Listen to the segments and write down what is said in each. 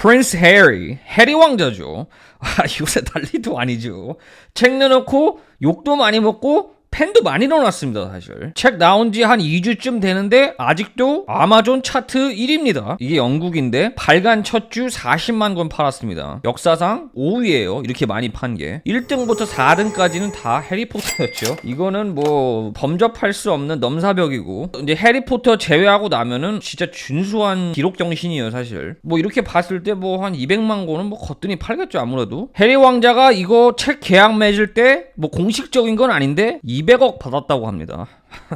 프린스 해리 왕자죠. 요새 난리도 아니죠. 책 내놓고 욕도 많이 먹고 팬도 많이 넣어놨습니다. 사실 책 나온 지 한 2주쯤 되는데 아직도 아마존 차트 1위입니다. 이게 영국인데 발간 첫 주 40만 권 팔았습니다. 역사상 5위예요. 이렇게 많이 판 게. 1등부터 4등까지는 다 해리포터였죠. 이거는 뭐 범접할 수 없는 넘사벽이고, 이제 해리포터 제외하고 나면은 진짜 준수한 기록 정신이에요. 사실 뭐 이렇게 봤을 때 뭐 한 200만 권은 뭐 거뜬히 팔겠죠. 아무래도 해리 왕자가 이거 책 계약 맺을 때 뭐 공식적인 건 아닌데 200억 받았다고 합니다.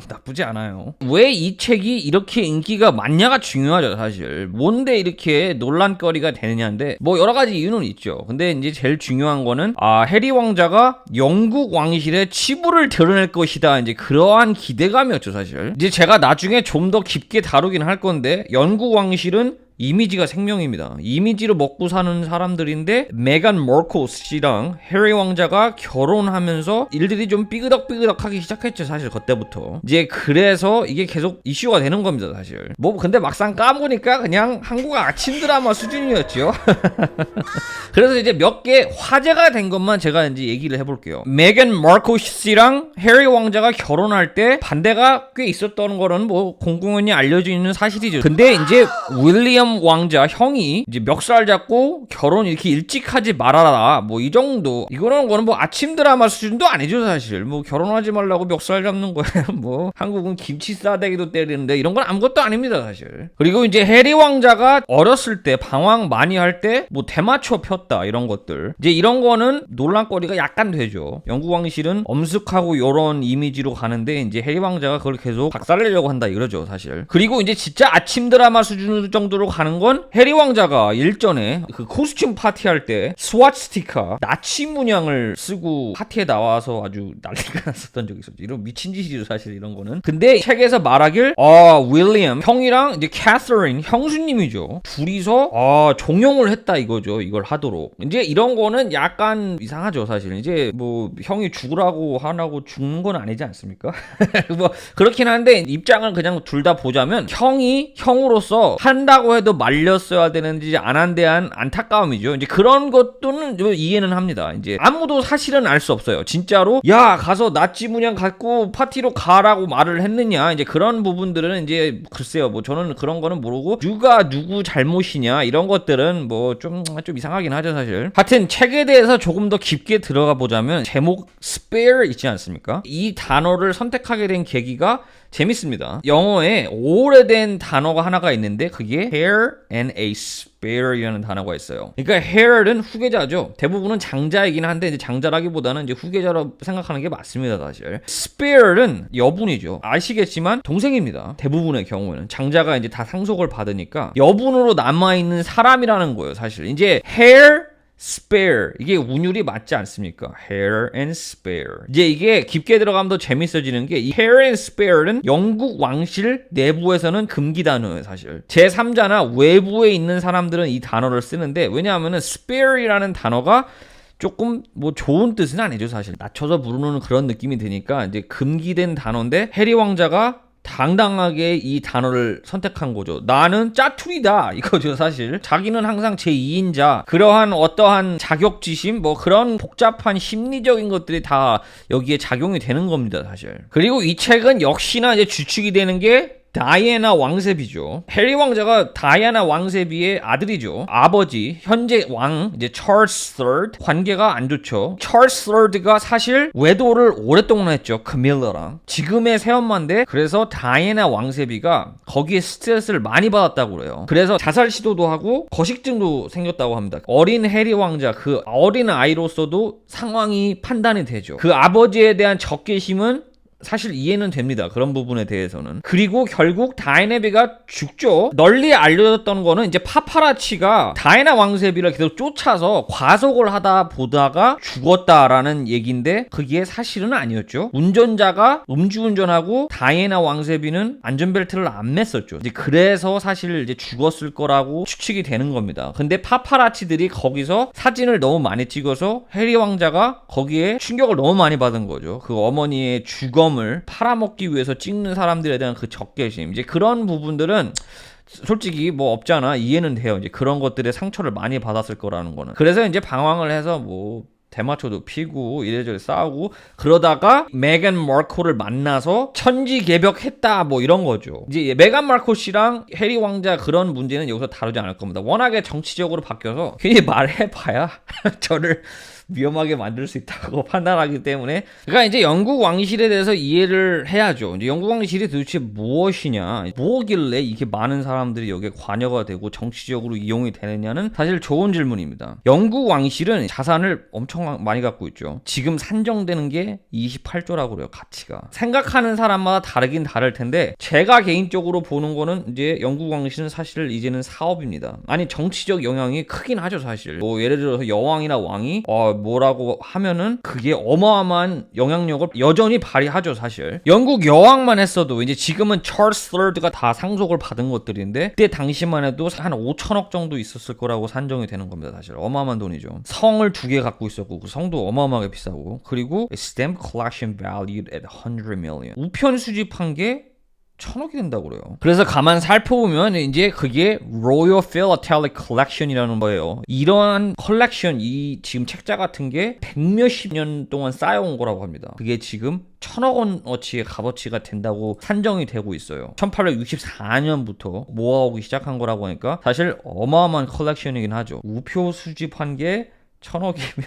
나쁘지 않아요. 왜 이 책이 이렇게 인기가 많냐가 중요하죠. 사실 뭔데 이렇게 논란거리가 되느냐인데 뭐 여러 가지 이유는 있죠. 근데 이제 제일 중요한 거는 해리 왕자가 영국 왕실의 치부를 드러낼 것이다, 이제 그러한 기대감이었죠. 사실 이제 제가 나중에 좀 더 깊게 다루긴 할 건데, 영국 왕실은 이미지가 생명입니다. 이미지로 먹고 사는 사람들인데, 메간 머클 씨랑 해리 왕자가 결혼하면서 일들이 좀 삐그덕삐그덕하기 시작했죠. 사실 그때부터. 이제 그래서 이게 계속 이슈가 되는 겁니다. 사실 뭐 근데 막상 까보니까 그냥 한국 아침 드라마 수준이었죠. 그래서 이제 몇 개 화제가 된 것만 제가 이제 얘기를 해볼게요. 메간 머클 씨랑 해리 왕자가 결혼할 때 반대가 꽤 있었던 거는 뭐 공공연히 알려져 있는 사실이죠. 근데 이제 윌리엄 왕자 형이 이제 멱살 잡고 결혼 이렇게 일찍 하지 말아라, 뭐 이 정도. 이거는 뭐 아침 드라마 수준도 아니죠. 사실 뭐 결혼하지 말라고 멱살 잡는 거예요. 뭐 한국은 김치 싸대기도 때리는데 이런 건 아무것도 아닙니다. 사실. 그리고 이제 해리 왕자가 어렸을 때 방황 많이 할 때 뭐 대마초 폈다, 이런 것들, 이제 이런 거는 논란거리가 약간 되죠. 영국 왕실은 엄숙하고 요런 이미지로 가는데 이제 해리 왕자가 그걸 계속 박살내려고 한다 이러죠. 사실. 그리고 이제 진짜 아침 드라마 수준 정도로 가는 건, 해리 왕자가 일전에 그 코스튬 파티할 때 스와스티카 나치 문양을 쓰고 파티에 나와서 아주 난리가 났었던 적이 있었죠. 이런 미친 짓이죠. 사실 이런 거는. 근데 책에서 말하길 윌리엄 형이랑 이제 캐서린 형수님이죠, 둘이서 종용을 했다 이거죠. 이걸 하도록. 이제 이런 거는 약간 이상하죠. 사실 이제 뭐 형이 죽으라고 하나고 죽는 건 아니지 않습니까? 뭐 그렇긴 한데, 입장을 그냥 둘 다 보자면 형이 형으로서 한다고 해도 말렸어야 되는지 안 한 대한 안타까움이죠. 이제 그런 것도는 이해는 합니다. 이제 아무도 사실은 알 수 없어요. 진짜로 야 가서 나치 문양 갖고 파티로 가라고 말을 했느냐, 이제 그런 부분들은 이제 글쎄요. 뭐 저는 그런 거는 모르고, 누가 누구 잘못이냐 이런 것들은 뭐 좀 이상하긴 하죠. 사실. 하여튼 책에 대해서 조금 더 깊게 들어가 보자면, 제목 spare 있지 않습니까? 이 단어를 선택하게 된 계기가 재밌습니다. 영어에 오래된 단어가 하나가 있는데 그게 hair and a spare이라는 단어가 있어요. 그러니까 hair는 후계자죠. 대부분은 장자이긴 한데 이제 장자라기보다는 이제 후계자로 생각하는 게 맞습니다. 사실. spare는 여분이죠. 아시겠지만 동생입니다. 대부분의 경우에는 장자가 이제 다 상속을 받으니까 여분으로 남아있는 사람이라는 거예요. 사실 이제 hair spare, 이게 운율이 맞지 않습니까? hair and spare. 이제 이게 깊게 들어가면 더 재밌어지는 게, 이 hair and spare는 영국 왕실 내부에서는 금기 단어예요. 사실 제3자나 외부에 있는 사람들은 이 단어를 쓰는데, 왜냐하면은 spare이라는 단어가 조금 뭐 좋은 뜻은 아니죠. 사실 낮춰서 부르는 그런 느낌이 드니까 이제 금기된 단어인데, 해리 왕자가 당당하게 이 단어를 선택한 거죠. 나는 짜투리다 이거죠. 사실 자기는 항상 제2인자, 그러한 어떠한 자격지심, 뭐 그런 복잡한 심리적인 것들이 다 여기에 작용이 되는 겁니다. 사실. 그리고 이 책은 역시나 이제 주축이 되는 게 다이애나 왕세비죠. 해리 왕자가 다이애나 왕세비의 아들이죠. 아버지, 현재 왕 이제 찰스 3 관계가 안 좋죠. 찰스 3가 사실 외도를 오랫동안 했죠. 카밀라랑. 지금의 새엄마인데, 그래서 다이애나 왕세비가 거기에 스트레스를 많이 받았다고 그래요. 그래서 자살 시도도 하고 거식증도 생겼다고 합니다. 어린 해리 왕자, 그 어린 아이로서도 상황이 판단이 되죠. 그 아버지에 대한 적개심은 사실 이해는 됩니다. 그런 부분에 대해서는. 그리고 결국 다이애나비가 죽죠. 널리 알려졌던 거는 이제 파파라치가 다이애나 왕세비를 계속 쫓아서 과속을 하다 보다가 죽었다라는 얘기인데, 그게 사실은 아니었죠. 운전자가 음주운전하고 다이애나 왕세비는 안전벨트를 안 맸었죠. 이제 그래서 사실 이제 죽었을 거라고 추측이 되는 겁니다. 근데 파파라치들이 거기서 사진을 너무 많이 찍어서 해리 왕자가 거기에 충격을 너무 많이 받은 거죠. 그 어머니의 죽음 을 팔아먹기 위해서 찍는 사람들에 대한 그 적개심, 이제 그런 부분들은 솔직히 뭐 없잖아. 이해는 돼요. 이제 그런 것들에 상처를 많이 받았을 거라는 거는. 그래서 이제 방황을 해서 뭐 대마초도 피고 이래저래 싸우고 그러다가 메간 마클을 만나서 천지개벽했다 뭐 이런 거죠. 이제 메간 마클 씨랑 해리 왕자 그런 문제는 여기서 다루지 않을 겁니다. 워낙에 정치적으로 바뀌어서 괜히 말해봐야 저를 위험하게 만들 수 있다고 판단하기 때문에 그러니까 이제 영국 왕실에 대해서 이해를 해야죠. 이제 영국 왕실이 도대체 무엇이냐, 뭐길래 이렇게 많은 사람들이 여기에 관여가 되고 정치적으로 이용이 되느냐는 사실 좋은 질문입니다. 영국 왕실은 자산을 엄청 많이 갖고 있죠. 지금 산정되는 게 28조라고 그래요. 가치가. 생각하는 사람마다 다르긴 다를 텐데 제가 개인적으로 보는 거는 이제 영국 왕실은 사실 이제는 사업입니다. 아니 정치적 영향이 크긴 하죠 사실. 뭐 예를 들어서 여왕이나 왕이 뭐라고 하면은 그게 어마어마한 영향력을 여전히 발휘하죠 사실. 영국 여왕만 했어도 이제 지금은 찰스 3가 다 상속을 받은 것들인데 그때 당시만 해도 한 5천억 정도 있었을 거라고 산정이 되는 겁니다 사실. 어마어마한 돈이죠. 성을 2개 갖고 있었고 그 성도 어마어마하게 비싸고 그리고 stamp collection valued at 100 million. 우편 수집한 게 1,000억이 된다고 그래요. 그래서 가만 살펴보면 이제 그게 Royal Philatelic Collection이라는 거예요. 이러한 컬렉션, 이 지금 책자 같은 게 100몇십 년 동안 쌓여온 거라고 합니다. 그게 지금 1,000억 원어치의 값어치가 된다고 산정이 되고 있어요. 1864년부터 모아오기 시작한 거라고 하니까 사실 어마어마한 컬렉션이긴 하죠. 우표 수집한 게 1,000억이면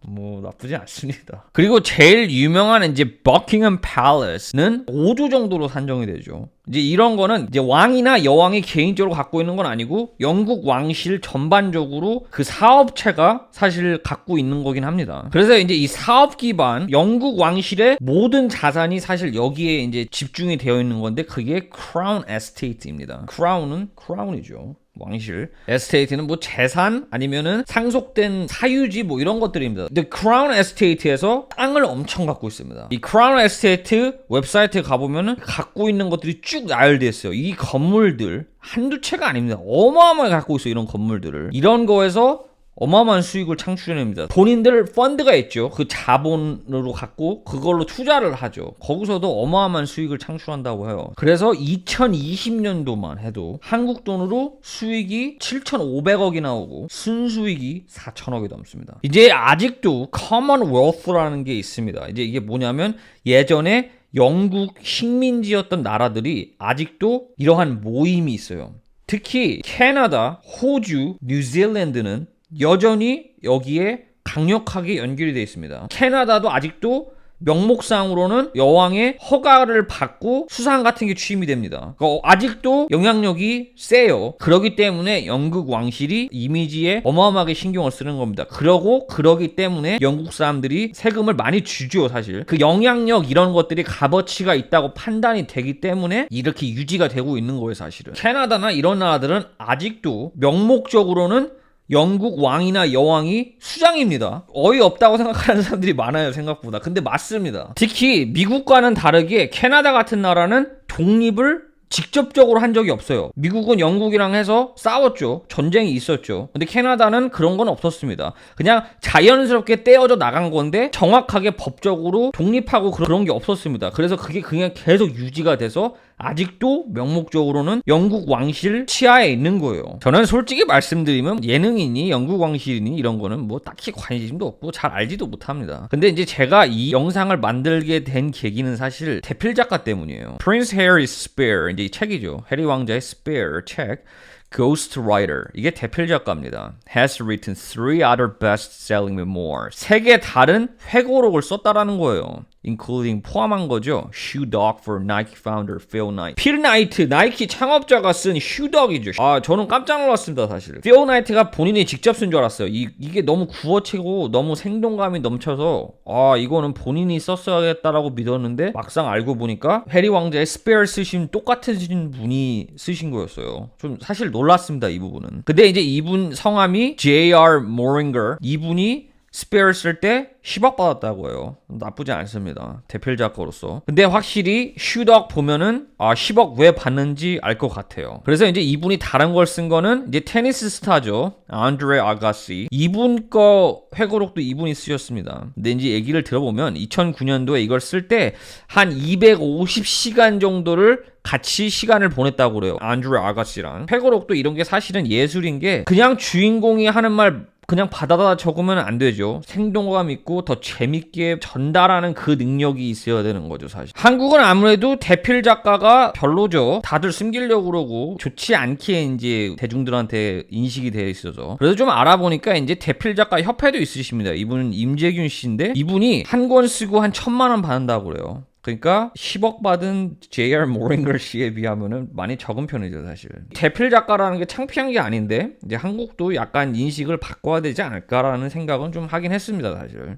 뭐 나쁘지 않습니다. 그리고 제일 유명한 이제 버킹엄 팰리스는 5조 정도로 산정이 되죠. 이제 이런 거는 이제 왕이나 여왕이 개인적으로 갖고 있는 건 아니고 영국 왕실 전반적으로 그 사업체가 사실 갖고 있는 거긴 합니다. 그래서 이제 이 사업 기반 영국 왕실의 모든 자산이 사실 여기에 이제 집중이 되어 있는 건데 그게 크라운 에스테이트입니다. 크라운은 크라운이죠. 왕실. 에스테이트는 뭐 재산 아니면은 상속된 사유지 뭐 이런 것들입니다. 근데 크라운 에스테이트에서 땅을 엄청 갖고 있습니다. 이 크라운 에스테이트 웹사이트에 가보면은 갖고 있는 것들이 쭉 나열되어 있어요. 이 건물들 한두 채가 아닙니다. 어마어마하게 갖고 있어요. 이런 건물들을. 이런 거에서 어마어마한 수익을 창출해냅니다. 본인들 펀드가 있죠. 그 자본으로 갖고 그걸로 투자를 하죠. 거기서도 어마어마한 수익을 창출한다고 해요. 그래서 2020년도만 해도 한국 돈으로 수익이 7,500억이 나오고 순수익이 4,000억이 넘습니다. 이제 아직도 커먼웰스라는 게 있습니다. 이제 이게 뭐냐면 예전에 영국 식민지였던 나라들이 아직도 이러한 모임이 있어요. 특히 캐나다, 호주, 뉴질랜드는 여전히 여기에 강력하게 연결이 되어 있습니다. 캐나다도 아직도 명목상으로는 여왕의 허가를 받고 수상 같은 게 취임이 됩니다. 그러니까 아직도 영향력이 세요. 그렇기 때문에 영국 왕실이 이미지에 어마어마하게 신경을 쓰는 겁니다. 그러기 때문에 영국 사람들이 세금을 많이 주죠 사실. 그 영향력 이런 것들이 값어치가 있다고 판단이 되기 때문에 이렇게 유지가 되고 있는 거예요 사실은. 캐나다나 이런 나라들은 아직도 명목적으로는 영국 왕이나 여왕이 수장입니다. 어이없다고 생각하는 사람들이 많아요 생각보다. 근데 맞습니다. 특히 미국과는 다르게 캐나다 같은 나라는 독립을 직접적으로 한 적이 없어요. 미국은 영국이랑 해서 싸웠죠. 전쟁이 있었죠. 근데 캐나다는 그런 건 없었습니다. 그냥 자연스럽게 떼어져 나간 건데 정확하게 법적으로 독립하고 그런 게 없었습니다. 그래서 그게 그냥 계속 유지가 돼서 아직도 명목적으로는 영국 왕실 치하에 있는 거예요. 저는 솔직히 말씀드리면 예능이니 영국 왕실이니 이런 거는 뭐 딱히 관심도 없고 잘 알지도 못합니다. 근데 이제 제가 이 영상을 만들게 된 계기는 사실 대필 작가 때문이에요. Prince Harry's Spare, 이제 이 책이죠. 해리 왕자의 Spare 책. Ghostwriter, 이게 대필 작가입니다. Has written 3 other best-selling memoirs. 3개 다른 회고록을 썼다라는 거예요. including 포함한 거죠. Shoe Dog for Nike founder Phil Knight. 필 나이트, 나이키 창업자가 쓴 슈덕이죠. 저는 깜짝 놀랐습니다 사실. Phil Knight가 본인이 직접 쓴 줄 알았어요. 이게 너무 구어체고 너무 생동감이 넘쳐서 이거는 본인이 썼어야겠다라고 믿었는데 막상 알고 보니까 해리 왕자의 스페어 쓰신 똑같으신 분이 쓰신 거였어요. 좀 사실 놀랐습니다 이 부분은. 근데 이제 이분 성함이 J.R. Moringer, 이분이 스페어 쓸 때 10억 받았다고 해요. 나쁘지 않습니다. 대필 작가로서. 근데 확실히 슈덕 보면은 10억 왜 받는지 알 것 같아요. 그래서 이제 이분이 다른 걸 쓴 거는 이제 테니스 스타죠. 안드레 아가시. 이분 거 회고록도 이분이 쓰셨습니다. 근데 이제 얘기를 들어보면 2009년도에 이걸 쓸 때 한 250시간 정도를 같이 시간을 보냈다고 그래요. 안드레 아가씨랑. 회고록도 이런 게 사실은 예술인 게 그냥 주인공이 하는 말 그냥 받아다 적으면 안 되죠. 생동감 있고 더 재밌게 전달하는 그 능력이 있어야 되는 거죠, 사실. 한국은 아무래도 대필 작가가 별로죠. 다들 숨기려고 그러고 좋지 않게 이제 대중들한테 인식이 되어 있어서. 그래서 좀 알아보니까 이제 대필 작가 협회도 있으십니다. 이분은 임재균 씨인데 이분이 한 권 쓰고 한 1,000만 원 받는다고 그래요. 그러니까 10억 받은 J.R. 모링걸 씨에 비하면은 많이 적은 편이죠, 사실. 대필 작가라는 게 창피한 게 아닌데 이제 한국도 약간 인식을 바꿔야 되지 않을까라는 생각은 좀 하긴 했습니다, 사실.